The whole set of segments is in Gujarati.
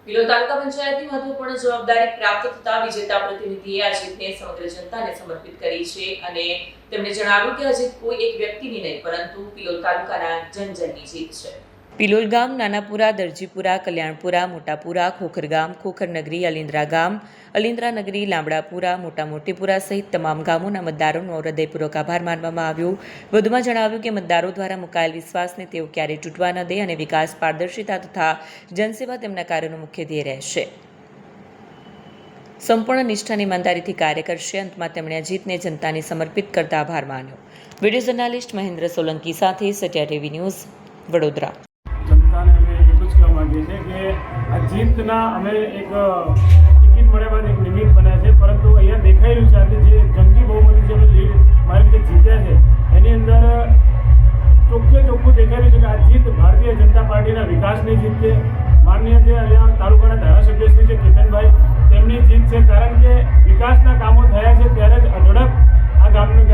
પિલોલ તાલુકા પંચાયતની મહત્વપૂર્ણ જવાબદારી પ્રાપ્ત થતા વિજેતા પ્રતિનિધિએ આ જીતને સમગ્ર જનતાને સમર્પિત કરી છે અને તેમણે જણાવ્યું કે આ જીત કોઈ એક વ્યક્તિની નહીં પરંતુ પિલોલ તાલુકાના જનજનની જીત છે। પિલોલ ગામ, નાનાપુરા, દરજીપુરા, કલ્યાણપુરા, મોટાપુરા, ખોખર ગામ, ખોખર નગરી, અલિન્દ્રા ગામ, અલિન્દ્રા નગરી, લામડાપુરા, મોટા મોટીપુરા સહિત તમામ ગામોના મતદારોનો હૃદયપૂર્વક આભાર માનવામાં આવ્યો। વધુમાં જણાવ્યું કે મતદારો દ્વારા મુકાયેલ વિશ્વાસને તેઓ ક્યારેય તૂટવા ન દે અને વિકાસ, પારદર્શિતા તથા જનસેવા તેમના કાર્યોનો મુખ્ય ધ્યેય રહેશે। સંપૂર્ણ નિષ્ઠા અને ઈમાનદારીથી કાર્ય કરશે। અંતમાં તેમણે આ જીતને જનતાને સમર્પિત કરતા આભાર માન્યો। વિડીયો જર્નાલિસ્ટ મહેન્દ્ર સોલંકી સાથે સત્યા ટીવી ન્યૂઝ, વડોદરા। जनता ने हमें એટલું જ કહેવા માંગીએ છીએ કે આ જીતના અમે એક ટિકિટ મળ્યા બાદ એક નિમિત્ત બન્યા છે, પરંતુ અહીંયા દેખાઈ રહ્યું છે આજે જે જંગી બહુમતી જે અમે લીડ મારી રીતે જીત્યા છે એની અંદર ચોખ્ખે ચોખ્ખું દેખાઈ રહ્યું છે કે આ જીત ભારતીય જનતા પાર્ટીના વિકાસની જીત છે। માનનીય જે અહીંયા તાલુકાના ધારાસભ્ય શ્રી છે કેતનભાઈ, તેમની જીત છે, કારણ કે વિકાસના કામો થયા છે ત્યારે જ અઢળક આ ગામનું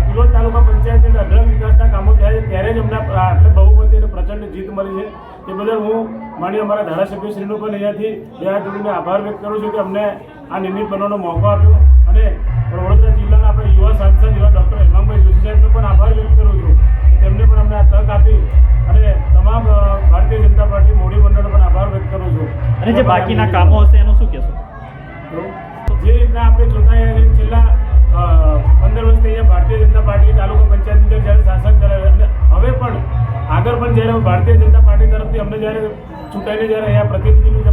પિલોલ તાલુકા પંચાયતની અંદર અઢળક વિકાસના કામો થયા છે ત્યારે જ અમને આટલે બહુમતી અને પ્રચંડ જીત મળી છે। તે બદલ હું માનીય અમારા ધારાસભ્યશ્રીનો પણ અહીંયાથી બે હાથ જોડીને આભાર વ્યક્ત કરું છું કે અમને આ નિમિત્ત બનવાનો મોકો આપ્યો અને વડોદરા જિલ્લાના આપણે યુવા સાંસદ એવા ડૉક્ટર હેમાંગભાઈ જોશી સાહેબનો પણ આભાર વ્યક્ત કરું છું, તેમને પણ અમને આ તક આપી અને તમામ ભારતીય જનતા પાર્ટી મોડી મંડળનો પણ આભાર વ્યક્ત કરું છું। અને જે બાકીના કામો હશે એનું શું કહેશો? જે રીતના આપણે જોતા છેલ્લા 15 વર્ષથી અહીંયા ભારતીય જનતા પાર્ટી તાલુકા પંચાયતની અંદર જ્યારે શાસન ચલાવે અને હવે પણ આગળ પણ જ્યારે ભારતીય જનતા પાર્ટી તરફથી અમને જ્યારે ચૂંટાઈને જ્યારે અહીંયા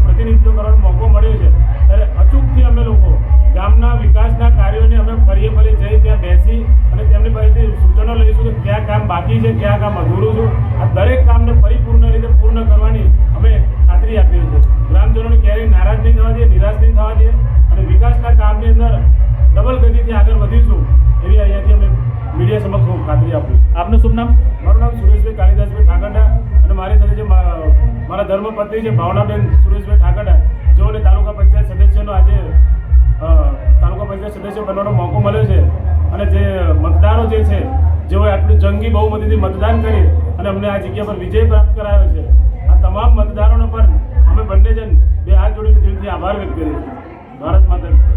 પ્રતિનિધિત્વ કરવાનો મોકો મળ્યો છે ત્યારે અચૂકથી અમે લોકો ગામના વિકાસના કાર્યોને અમે ફરીએ જઈ ત્યાં બેસી અને તેમની પાસેથી સૂચનો લઈશું કે ક્યાં કામ બાકી છે, ક્યાં કામ અધૂરું છે, આ દરેક કામને પરિપૂર્ણ રીતે પૂર્ણ કરવાની અમે ખાતરી આપીએ છીએ। ગ્રામજનોને ક્યારેય નારાજ નહીં થવા દઈએ, નિરાશ નહીં થવા દઈએ અને વિકાસના કામની અંદર ડબલ ગતિથી આગળ વધીશું એવી અહીંયાથી અમે મીડિયા સમક્ષ હું ખાતરી આપું છું। આપનું શુભ નામ? મારું નામ સુરેશભાઈ કાલિદાસભાઈ ઠાકરડા અને મારી સાથે જે મારા ધર્મપત્ની છે ભાવનાબેન સુરેશભાઈ ઠાકરડા, જેઓને તાલુકા પંચાયત સદસ્યનો આજે તાલુકા પંચાયત સદસ્ય બનવાનો મોકો મળ્યો છે અને જે મતદારો જે છે જેઓએ આટલું જંગી બહુમતીથી મતદાન કરી અને અમને આ જગ્યા પર વિજય પ્રાપ્ત કરાવ્યો છે, આ તમામ મતદારોનો પણ અમે બંને જણ બે હાથ જોડીને દિલથી આભાર વ્યક્ત કરીએ છીએ। ભારત માતા।